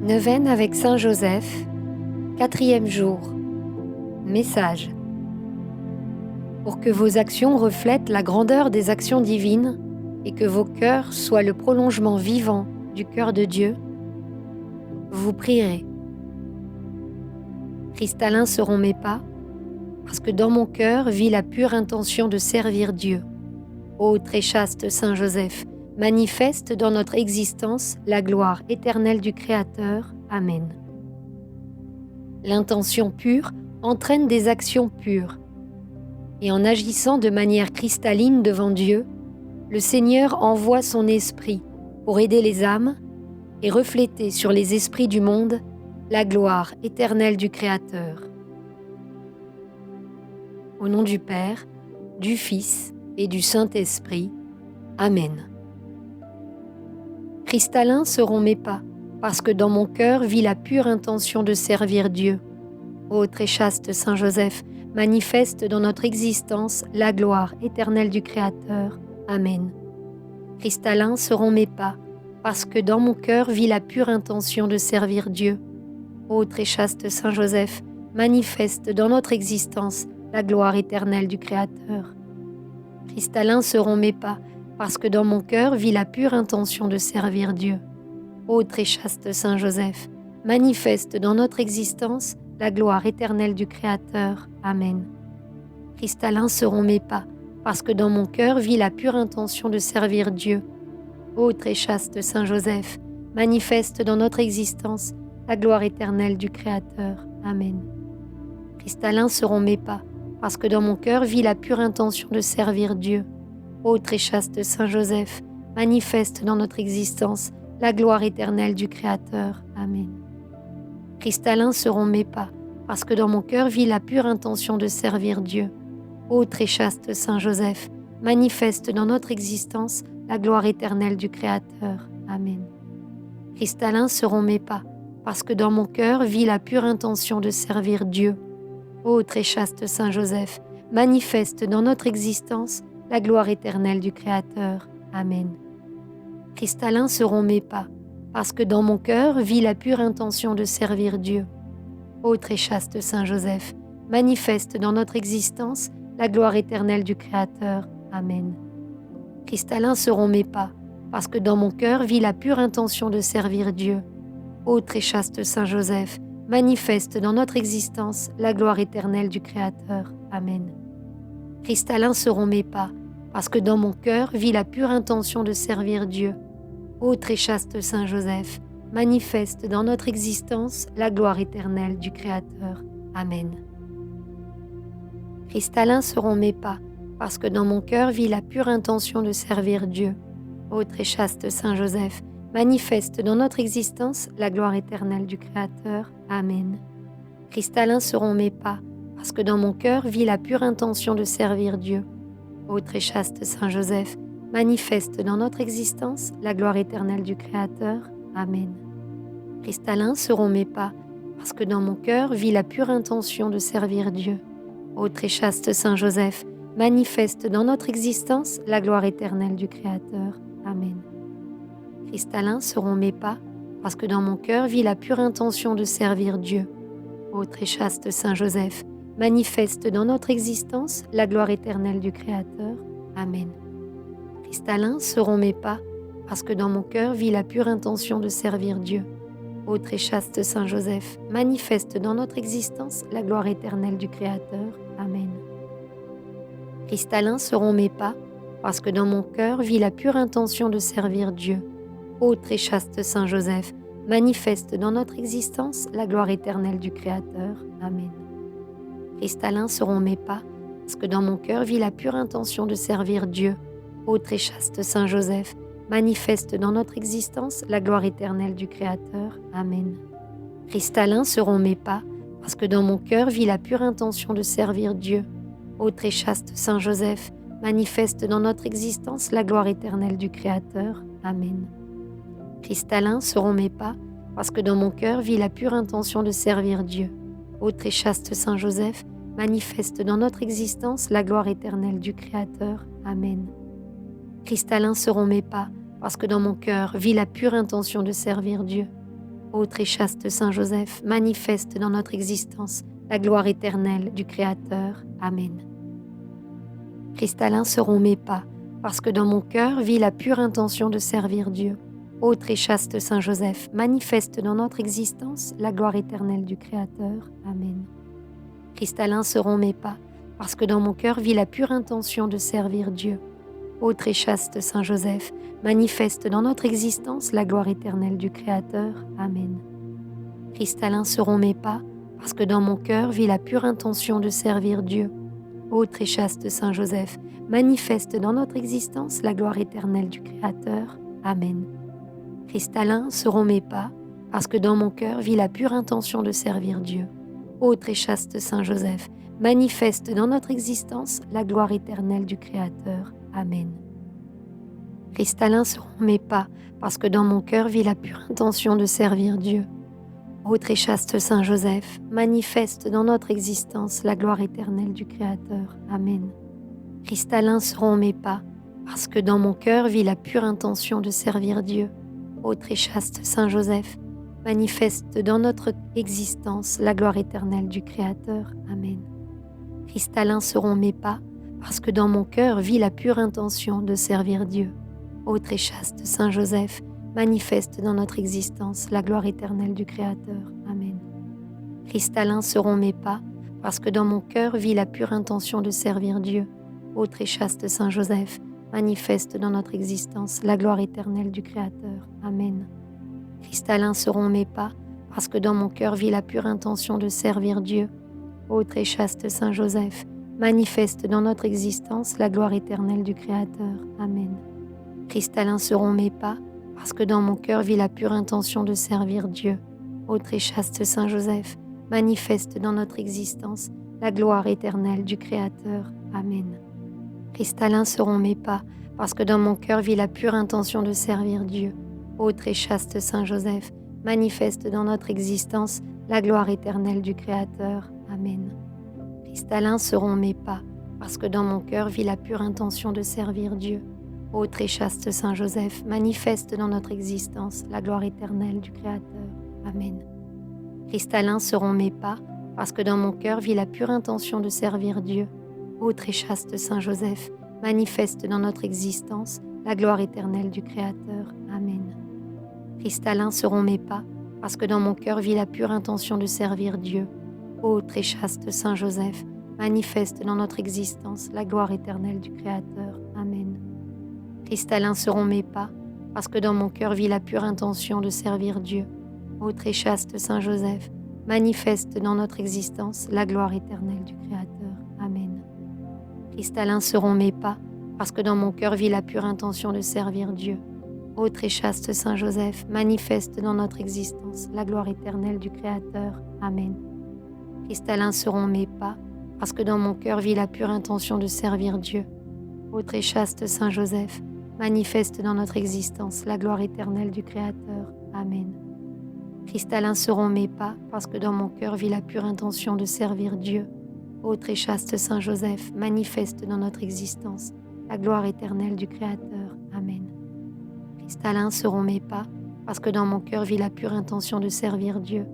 Neuvaine avec Saint Joseph, 4e jour. Message. Pour que vos actions reflètent la grandeur des actions divines et que vos cœurs soient le prolongement vivant du cœur de Dieu, vous prierez. Cristallins seront mes pas, parce que dans mon cœur vit la pure intention de servir Dieu. Ô très chaste Saint Joseph, manifeste dans notre existence la gloire éternelle du Créateur. Amen. L'intention pure entraîne des actions pures. Et en agissant de manière cristalline devant Dieu, le Seigneur envoie son esprit pour aider les âmes et refléter sur les esprits du monde la gloire éternelle du Créateur. Au nom du Père, du Fils et du Saint-Esprit. Amen. Cristallins seront mes pas, parce que dans mon cœur vit la pure intention de servir Dieu. Ô très chaste Saint Joseph, manifeste dans notre existence la gloire éternelle du Créateur. Amen. Cristallins seront mes pas, parce que dans mon cœur vit la pure intention de servir Dieu. Ô très chaste Saint Joseph, manifeste dans notre existence la gloire éternelle du Créateur. Cristallins seront mes pas, parce que dans mon cœur vit la pure intention de servir Dieu. Ô très chaste Saint Joseph, manifeste dans notre existence la gloire éternelle du Créateur. Amen. Cristallins seront mes pas, parce que dans mon cœur vit la pure intention de servir Dieu. Ô très chaste Saint Joseph, manifeste dans notre existence la gloire éternelle du Créateur. Amen. Cristallins seront mes pas, parce que dans mon cœur vit la pure intention de servir Dieu. Ô très chaste Saint Joseph, manifeste dans notre existence la gloire éternelle du Créateur. Amen. Cristallins seront mes pas, parce que dans mon cœur vit la pure intention de servir Dieu. Ô très chaste Saint Joseph, manifeste dans notre existence la gloire éternelle du Créateur. Amen. Cristallins seront mes pas, parce que dans mon cœur vit la pure intention de servir Dieu. Ô très chaste Saint Joseph, manifeste dans notre existence la gloire éternelle du Créateur. Amen. Cristallins seront mes pas, parce que dans mon cœur vit la pure intention de servir Dieu. Ô très chaste Saint Joseph, manifeste dans notre existence la gloire éternelle du Créateur. Amen. Cristallins seront mes pas, parce que dans mon cœur vit la pure intention de servir Dieu. Ô très chaste Saint Joseph, manifeste dans notre existence la gloire éternelle du Créateur. Amen. Cristallins seront mes pas, parce que dans mon cœur vit la pure intention de servir Dieu. Ô très chaste Saint Joseph, manifeste dans notre existence la gloire éternelle du Créateur. Amen. Cristallins seront mes pas, parce que dans mon cœur vit la pure intention de servir Dieu. Ô très chaste Saint Joseph, manifeste dans notre existence la gloire éternelle du Créateur. Amen. Cristallins seront mes pas, parce que dans mon cœur vit la pure intention de servir Dieu. Ô très chaste Saint Joseph, manifeste dans notre existence la gloire éternelle du Créateur. Amen. Cristallins seront mes pas, parce que dans mon cœur vit la pure intention de servir Dieu. Ô très chaste Saint Joseph, manifeste dans notre existence la gloire éternelle du Créateur. Amen. Cristallins seront mes pas, parce que dans mon cœur vit la pure intention de servir Dieu. Ô très chaste Saint Joseph, manifeste dans notre existence la gloire éternelle du Créateur. Amen. Cristallins seront mes pas, parce que dans mon cœur vit la pure intention de servir Dieu. Ô très chaste Saint Joseph, manifeste dans notre existence la gloire éternelle du Créateur. Amen. Cristallins seront mes pas, parce que dans mon cœur vit la pure intention de servir Dieu. Ô très chaste Saint Joseph, manifeste dans notre existence la gloire éternelle du Créateur. Amen. Cristallins seront mes pas, parce que dans mon cœur vit la pure intention de servir Dieu. Ô très chaste Saint Joseph, manifeste dans notre existence la gloire éternelle du Créateur. Amen. Cristallins seront mes pas, parce que dans mon cœur vit la pure intention de servir Dieu. Ô très chaste Saint Joseph, manifeste dans notre existence la gloire éternelle du Créateur. Amen. Cristallins seront mes pas, parce que dans mon cœur vit la pure intention de servir Dieu. Ô très chaste Saint Joseph, manifeste dans notre existence la gloire éternelle du Créateur. Amen. Cristallins seront mes pas, parce que dans mon cœur vit la pure intention de servir Dieu. Ô très chaste Saint Joseph, manifeste dans notre existence la gloire éternelle du Créateur. Amen. Cristallins seront mes pas, parce que dans mon cœur vit la pure intention de servir Dieu. Ô très chaste Saint Joseph, manifeste dans notre existence la gloire éternelle du Créateur. Amen. Cristallins seront mes pas, parce que dans mon cœur vit la pure intention de servir Dieu. Ô très chaste Saint Joseph, manifeste dans notre existence la gloire éternelle du Créateur. Amen. Cristallins seront mes pas, parce que dans mon cœur vit la pure intention de servir Dieu. Ô très chaste Saint Joseph, manifeste dans notre existence la gloire éternelle du Créateur. Amen. Cristallins seront mes pas, parce que dans mon cœur vit la pure intention de servir Dieu. Ô très chaste Saint Joseph, manifeste dans notre existence la gloire éternelle du Créateur. Amen. Cristallins seront mes pas, parce que dans mon cœur vit la pure intention de servir Dieu. Ô très chaste Saint Joseph, manifeste dans notre existence la gloire éternelle du Créateur. Amen. Cristallins seront mes pas, parce que dans mon cœur vit la pure intention de servir Dieu. Ô très chaste Saint Joseph, manifeste dans notre existence la gloire éternelle du Créateur. Amen. Cristallins seront mes pas, parce que dans mon cœur vit la pure intention de servir Dieu. Ô très chaste Saint Joseph, manifeste dans notre existence la gloire éternelle du Créateur. Amen. Cristallins seront mes pas, parce que dans mon cœur vit la pure intention de servir Dieu. Ô très chaste Saint Joseph, manifeste dans notre existence la gloire éternelle du Créateur. Amen. Cristallins seront mes pas, parce que dans mon cœur vit la pure intention de servir Dieu. Ô très chaste Saint Joseph, manifeste dans notre existence la gloire éternelle du Créateur. Amen. Cristallins seront mes pas, parce que dans mon cœur vit la pure intention de servir Dieu. Ô très chaste Saint Joseph, manifeste dans notre existence la gloire éternelle du Créateur. Amen. Cristallins seront mes pas, parce que dans mon cœur vit la pure intention de servir Dieu. Ô très chaste Saint Joseph, manifeste dans notre existence la gloire éternelle du Créateur. Amen. Cristallins seront mes pas, parce que dans mon cœur vit la pure intention de servir Dieu. Ô très chaste Saint Joseph, manifeste dans notre existence la gloire éternelle du Créateur. Amen. Cristallins seront mes pas, parce que dans mon cœur vit la pure intention de servir Dieu. Ô très chaste Saint Joseph, manifeste dans notre existence la gloire éternelle du Créateur. Amen. Cristallins seront mes pas, parce que dans mon cœur vit la pure intention de servir Dieu. Ô très chaste Saint Joseph, manifeste dans notre existence la gloire éternelle du Créateur. Amen. Cristallins seront mes pas, parce que dans mon cœur vit la pure intention de servir Dieu. Ô très chaste Saint Joseph, manifeste dans notre existence la gloire éternelle du Créateur. Amen. Cristallins seront mes pas, parce que dans mon cœur vit la pure intention de servir Dieu. Ô très chaste Saint Joseph, manifeste dans notre existence la gloire éternelle du Créateur. Amen. Cristallins seront mes pas, parce que dans mon cœur vit la pure intention de servir Dieu. Ô très chaste Saint Joseph, manifeste dans notre existence la gloire éternelle du Créateur. Amen. Cristallins seront mes pas, parce que dans mon cœur vit la pure intention de servir Dieu. Ô très chaste Saint Joseph, manifeste dans notre existence la gloire éternelle du Créateur. Amen. Cristallins seront mes pas, parce que dans mon cœur vit la pure intention de servir Dieu.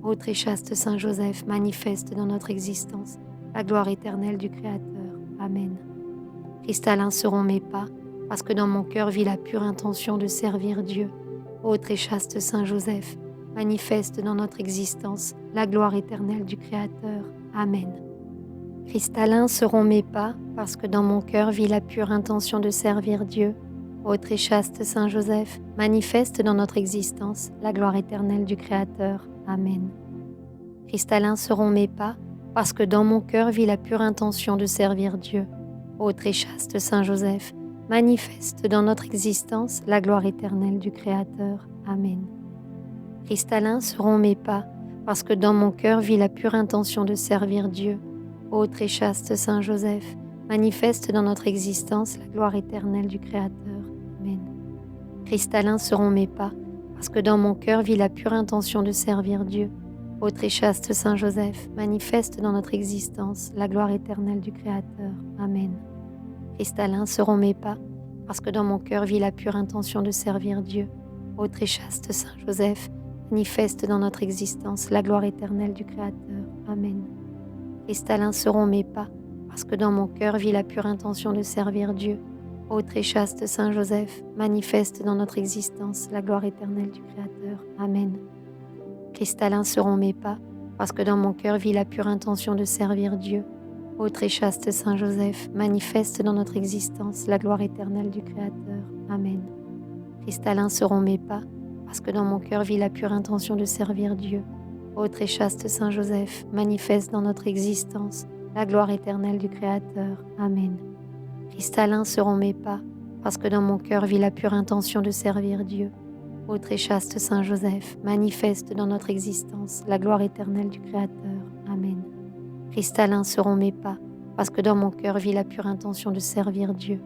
Ô très chaste Saint Joseph, manifeste dans notre existence la gloire éternelle du Créateur. Amen. Cristallins seront mes pas, parce que dans mon cœur vit la pure intention de servir Dieu. Ô très chaste Saint Joseph, manifeste dans notre existence la gloire éternelle du Créateur. Amen. Cristallins seront mes pas, parce que dans mon cœur vit la pure intention de servir Dieu. Ô très chaste Saint Joseph, manifeste dans notre existence la gloire éternelle du Créateur. Amen. Cristallins seront mes pas, parce que dans mon cœur vit la pure intention de servir Dieu. Ô très chaste Saint Joseph, manifeste dans notre existence la gloire éternelle du Créateur. Amen. Cristallins seront mes pas, parce que dans mon cœur vit la pure intention de servir Dieu. Ô très chaste Saint Joseph, manifeste dans notre existence la gloire éternelle du Créateur. Amen. Cristallins seront mes pas, parce que dans mon cœur vit la pure intention de servir Dieu. Ô très chaste Saint Joseph, manifeste dans notre existence la gloire éternelle du Créateur. Amen. Cristallins seront mes pas, parce que dans mon cœur vit la pure intention de servir Dieu. Ô très chaste Saint Joseph, manifeste dans notre existence la gloire éternelle du Créateur. Amen. Cristallins seront mes pas, parce que dans mon cœur vit la pure intention de servir Dieu. Ô très chaste Saint Joseph, manifeste dans notre existence la gloire éternelle du Créateur. Amen. Cristallins seront mes pas, parce que dans mon cœur vit la pure intention de servir Dieu. Ô très chaste Saint Joseph, manifeste dans notre existence la gloire éternelle du Créateur. Amen. Cristallins seront mes pas, parce que dans mon cœur vit la pure intention de servir Dieu. Ô très chaste Saint Joseph, manifeste dans notre existence la gloire éternelle du Créateur. Amen. Cristallins seront mes pas, parce que dans mon cœur vit la pure intention de servir Dieu. Ô très chaste Saint Joseph, manifeste dans notre existence la gloire éternelle du Créateur. Amen. Cristallins seront mes pas, parce que dans mon cœur vit la pure intention de servir Dieu.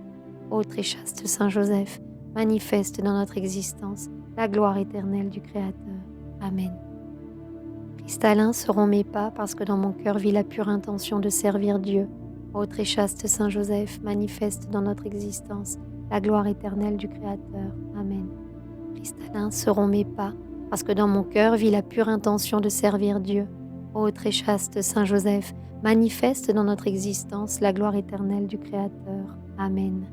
Ô très chaste Saint Joseph, manifeste dans notre existence la gloire éternelle du Créateur. Amen. Cristallins seront mes pas, parce que dans mon cœur vit la pure intention de servir Dieu. Ô très chaste Saint Joseph, manifeste dans notre existence la gloire éternelle du Créateur. Amen. Cristallins seront mes pas, parce que dans mon cœur vit la pure intention de servir Dieu. Ô très chaste Saint Joseph, manifeste dans notre existence la gloire éternelle du Créateur. Amen.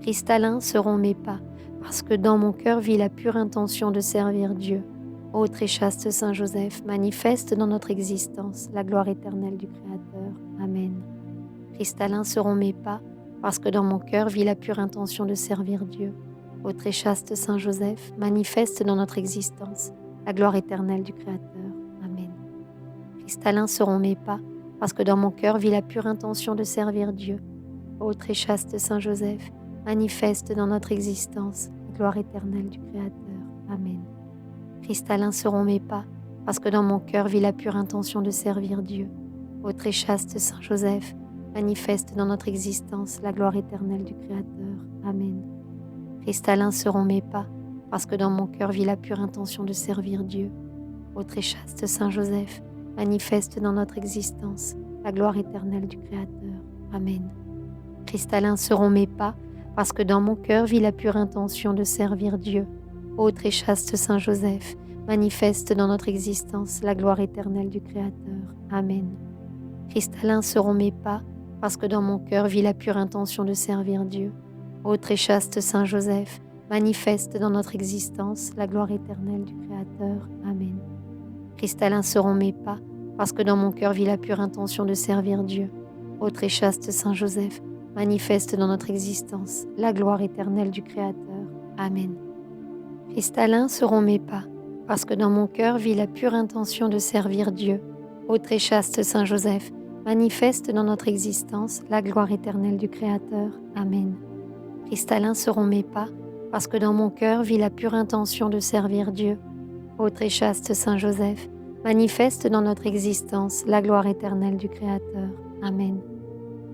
Cristallins seront mes pas, parce que dans mon cœur vit la pure intention de servir Dieu. Ô très chaste Saint Joseph, manifeste dans notre existence la gloire éternelle du Créateur. Amen. Cristallins seront mes pas, parce que dans mon cœur vit la pure intention de servir Dieu. Ô très chaste Saint Joseph, manifeste dans notre existence la gloire éternelle du Créateur. Amen. Cristallins seront mes pas, parce que dans mon cœur vit la pure intention de servir Dieu. Ô très chaste Saint Joseph, manifeste dans notre existence la gloire éternelle du Créateur. Amen. Cristallins seront mes pas, parce que dans mon cœur vit la pure intention de servir Dieu. Ô très chaste Saint Joseph, manifeste dans notre existence la gloire éternelle du Créateur. Amen. Cristallins seront mes pas, parce que dans mon cœur vit la pure intention de servir Dieu. Ô très chaste Saint Joseph, manifeste dans notre existence la gloire éternelle du Créateur. Amen. Cristallins seront mes pas, parce que dans mon cœur vit la pure intention de servir Dieu. Ô très chaste Saint Joseph, manifeste dans notre existence la gloire éternelle du Créateur. Amen. Cristallins seront mes pas, parce que dans mon cœur vit la pure intention de servir Dieu. Ô très chaste Saint Joseph, manifeste dans notre existence la gloire éternelle du Créateur. Amen. Cristallins seront mes pas, parce que dans mon cœur vit la pure intention de servir Dieu. Ô très chaste Saint Joseph, manifeste dans notre existence la gloire éternelle du Créateur. Amen. Cristallins seront mes pas, parce que dans mon cœur vit la pure intention de servir Dieu. Ô très chaste Saint Joseph, manifeste dans notre existence la gloire éternelle du Créateur. Amen. Cristallins seront mes pas, parce que dans mon cœur vit la pure intention de servir Dieu. Ô très chaste Saint Joseph, manifeste dans notre existence la gloire éternelle du Créateur. Amen.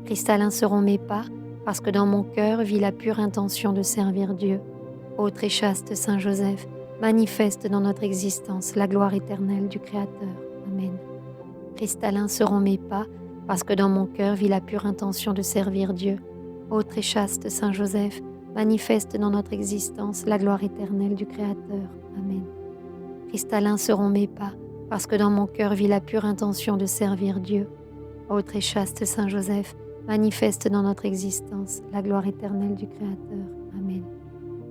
Cristallins seront mes pas, parce que dans mon cœur vit la pure intention de servir Dieu. Ô très chaste Saint Joseph, manifeste dans notre existence la gloire éternelle du Créateur. Amen. Cristallins seront mes pas, parce que dans mon cœur vit la pure intention de servir Dieu. Ô très chaste Saint Joseph, manifeste dans notre existence la gloire éternelle du Créateur. Amen. Cristallins seront mes pas, parce que dans mon cœur vit la pure intention de servir Dieu. Ô très chaste Saint Joseph, manifeste dans notre existence la gloire éternelle du Créateur. Amen.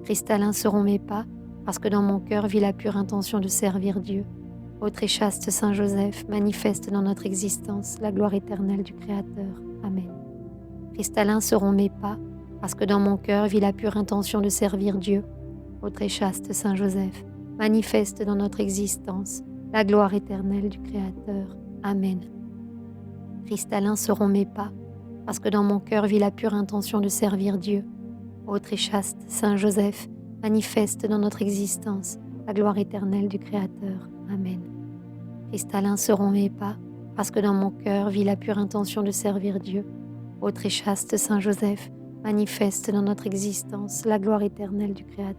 Cristallins seront mes pas, parce que dans mon cœur vit la pure intention de servir Dieu. Ô très chaste Saint Joseph, manifeste dans notre existence la gloire éternelle du Créateur. Amen. Cristallins seront mes pas, parce que dans mon cœur vit la pure intention de servir Dieu. Ô très chaste Saint Joseph, manifeste dans notre existence la gloire éternelle du Créateur. Amen. Cristallins seront mes pas, parce que dans mon cœur vit la pure intention de servir Dieu. Ô très chaste Saint Joseph, manifeste dans notre existence la gloire éternelle du Créateur. Amen. Cristallins seront mes pas, parce que dans mon cœur vit la pure intention de servir Dieu. Ô très chaste Saint Joseph, manifeste dans notre existence la gloire éternelle du Créateur.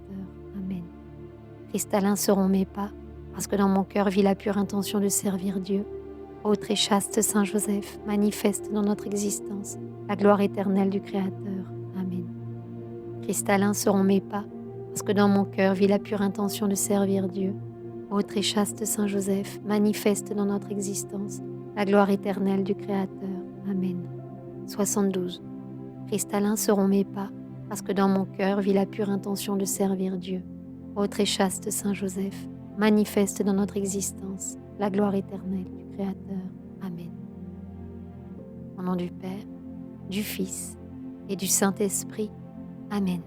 Amen. Cristallins seront mes pas, parce que dans mon cœur vit la pure intention de servir Dieu. Ô très chaste Saint Joseph, manifeste dans notre existence la gloire éternelle du Créateur. Amen. Cristallins seront mes pas, parce que dans mon cœur vit la pure intention de servir Dieu. Ô très chaste Saint Joseph, manifeste dans notre existence la gloire éternelle du Créateur. Amen. 72. Cristallins seront mes pas, parce que dans mon cœur vit la pure intention de servir Dieu. Ô très chaste Saint Joseph, manifeste dans notre existence la gloire éternelle du Créateur. Amen. Au nom du Père, du Fils et du Saint-Esprit. Amen.